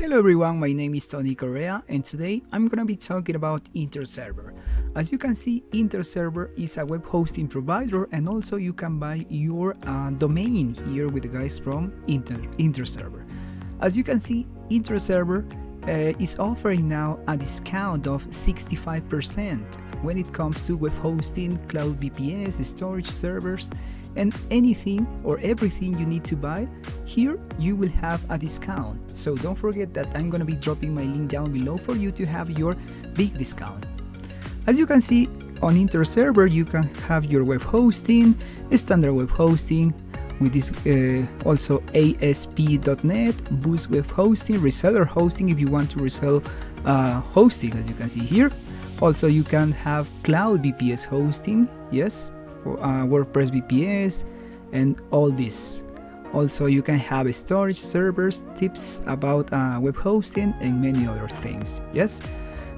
Hello everyone, my name is Tony Correa and today I'm gonna be talking about InterServer. As you can see, InterServer is a web hosting provider and also you can buy your domain here with the guys from InterServer. As you can see, InterServer is offering now a discount of 65% when it comes to web hosting, cloud VPS, storage servers, and anything or everything you need to buy. Here you will have a discount, so don't forget that I'm gonna be dropping my link down below for you to have your big discount. As you can see, on InterServer you can have your web hosting, standard web hosting with this also ASP.NET, Boost web hosting, reseller hosting if you want to resell hosting, as you can see here. Also you can have cloud VPS hosting, yes, WordPress VPS and all this. Also you can have storage servers, tips about web hosting and many other things. Yes,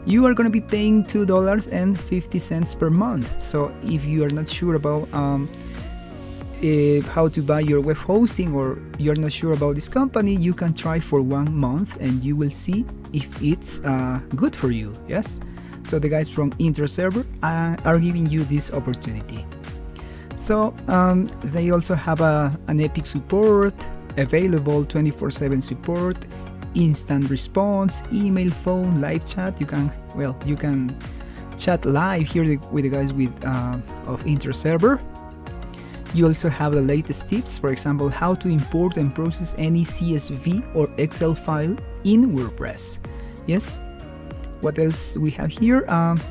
you are going to be paying $2.50 per month. So if you are not sure about how to buy your web hosting or you're not sure about this company, you can try for 1 month and you will see if it's good for you. Yes, so the guys from InterServer are giving you this opportunity. So they also have an epic support, available 24/7 support, instant response, email, phone, live chat. You can chat live here with the guys of InterServer. You also have the latest tips, for example, how to import and process any CSV or Excel file in WordPress. Yes. What else we have here?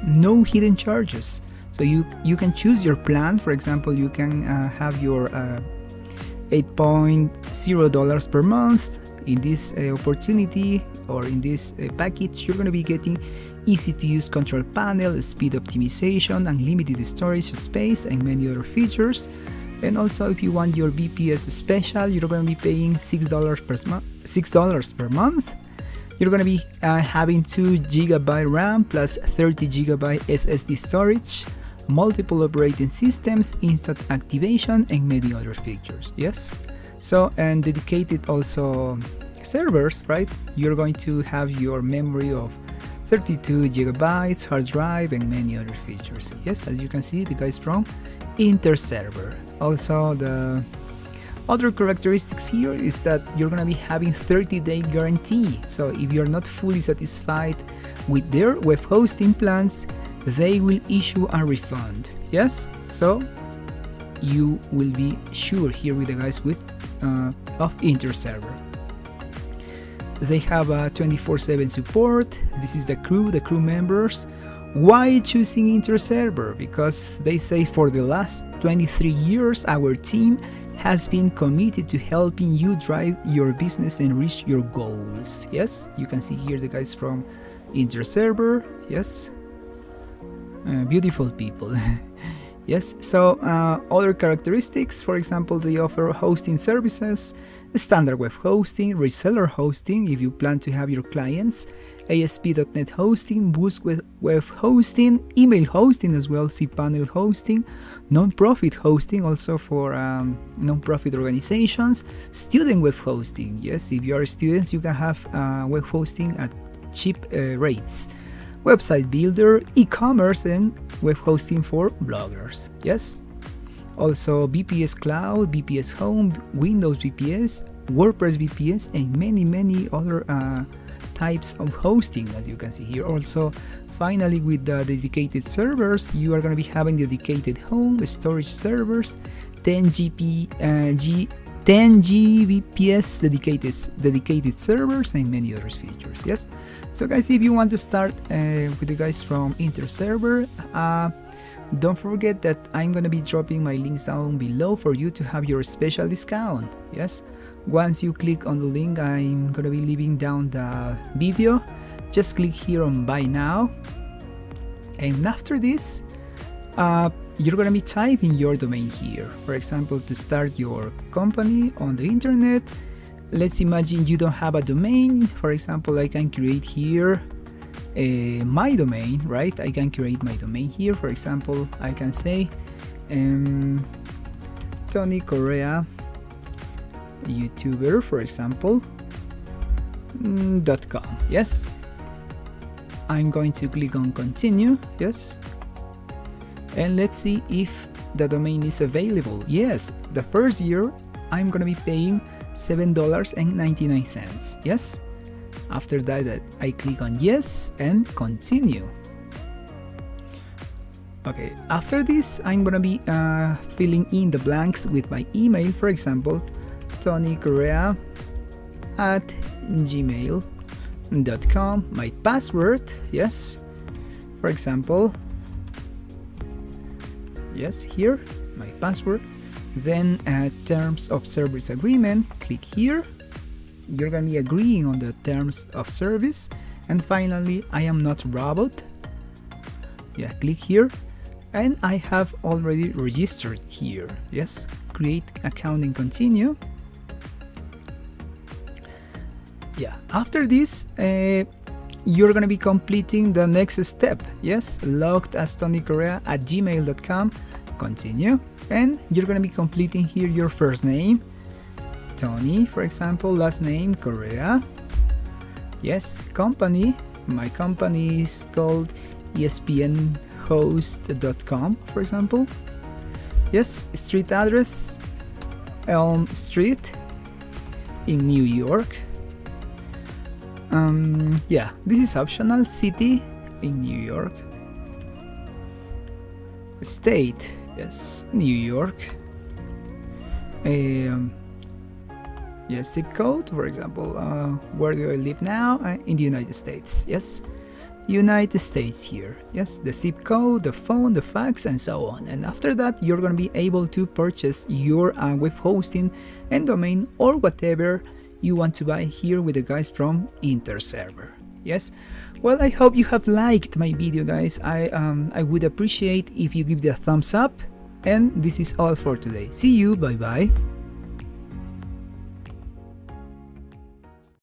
No hidden charges. So you can choose your plan. For example, you can have your $8.0 per month. In this opportunity or in this package, you're going to be getting easy to use control panel, speed optimization, unlimited storage space, and many other features. And also, if you want your VPS special, you're going to be paying $6 per month. You're going to be having 2 GB RAM plus 30 GB SSD storage, multiple operating systems, instant activation, and many other features. Yes, so and dedicated also servers, right? You're going to have your memory of 32 GB, hard drive, and many other features. Yes, as you can see, the guys from InterServer. Also, the other characteristics here is that you're gonna be having 30-day guarantee. So if you're not fully satisfied with their web hosting plans, they will issue a refund. Yes, so you will be sure here with the guys of InterServer. They have a 24/7 support. This is the crew members. Why choosing InterServer? Because they say for the last 23 years our team has been committed to helping you drive your business and reach your goals. Yes, you can see here the guys from InterServer. Yes, beautiful people. Yes, so other characteristics, for example, they offer hosting services, standard web hosting, reseller hosting if you plan to have your clients, ASP.NET hosting, Boost web hosting, email hosting as well, cPanel hosting, non-profit hosting also for non-profit organizations, student web hosting. Yes, if you are students, you can have web hosting at cheap rates. Website builder, e-commerce, and web hosting for bloggers. Yes, also VPS Cloud, VPS Home, Windows VPS, WordPress VPS, and many other types of hosting that you can see here. Also, finally, with the dedicated servers, you are going to be having dedicated home storage servers, 10 Gbps dedicated servers, and many other features. Yes, so guys, if you want to start with the guys from InterServer, don't forget that I'm gonna be dropping my links down below for you to have your special discount. Yes, once you click on the link, I'm gonna be leaving down the video. Just click here on buy now, and after this you're going to be typing your domain here. For example, to start your company on the internet, let's imagine you don't have a domain. For example, I can create here my domain, right? I can create my domain here. For example, I can say Tony Correa YouTuber, for example. .com. Yes, I'm going to click on continue. Yes, and let's see if the domain is available. Yes, the first year I'm gonna be paying $7.99. Yes, after that I click on yes and continue. Okay, after this I'm gonna be filling in the blanks with my email, for example tonycorrea@gmail.com, my password, yes, for example, yes, here my password, then terms of service agreement, click here, you're gonna be agreeing on the terms of service, and finally I am not robot, yeah, click here, and I have already registered here. Yes, create account and continue. Yeah, after this you're gonna be completing the next step. Yes, logged as tonycorrea@gmail.com, continue, and you're gonna be completing here your first name, Tony, for example, last name Correa. Yes, company, my company is called espnhost.com, for example. Yes, street address, Elm Street in New York. Yeah, this is optional. City in New York. State, yes, New York. Yes, zip code, for example, where do I live now? In the United States. Yes, United States here. Yes, the zip code, the phone, the fax, and so on. And after that, you're going to be able to purchase your web hosting and domain or whatever you want to buy here with the guys from InterServer. Yes, well, I hope you have liked my video, guys. I would appreciate if you give the thumbs up, and this is all for today. See you, bye bye.